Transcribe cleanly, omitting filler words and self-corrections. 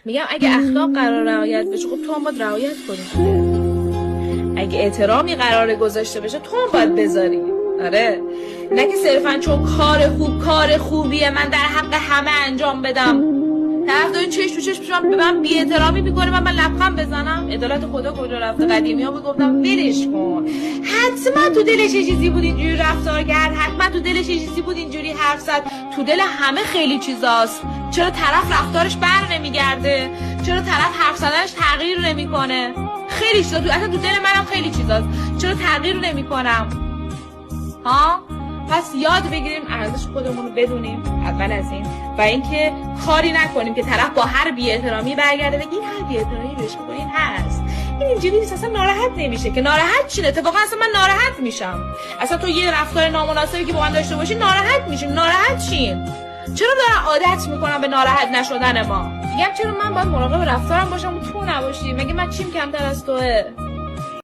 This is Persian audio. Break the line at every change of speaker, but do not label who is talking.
میگم اگه اخلاق قرار رعایت بشه خب تو هم باید رعایت کنی. اگه احترامی قراره گذاشته بشه تو هم باید بذاری. آره، نه که صرفا چون کار خوبیه من در حق همه انجام بدم. طرف داره چشم تو چشم به من بی احترامی میکنه و من لبخند بزنم. عدالت خدا کجا رفته؟ قدیمی ها بود گفتم ولش کن. حتما تو دلش یه چیزی بود اینجوری رفتار کرد، حتما تو دلش یه چیزی بود اینجوری حرف زد. تو دل همه خیلی چیزاست. چرا طرف رفتارش بر نمیگرده؟ چرا طرف حرف زدنش تغییر نمیکنه؟ خیلی چیزا اصلا تو دل منم خیلی چیزاست. چرا تغییر نمیکنم؟ ها؟ پس یاد بگیریم ارزش خودمون رو بدونیم اول از این، و اینکه کاری نکنیم که طرف با هر بی‌احترامی برگرده بگه این هر بی‌احترامی بهش می‌کنه این هست. این اینجوری نیست، اصلا ناراحت نمیشه که. ناراحت چیه؟ اتفاقا اصلا من ناراحت میشم. اصلا تو یه رفتار نامناسبی که با من داشته باشی ناراحت میشیم. ناراحت چیم؟ چرا دارن عادت میکنم به ناراحت نشدن ما؟ میگم چرا من باید مراقب رفتارم باشم و تو نباشی؟ مگه من چیم کمتر از توئه؟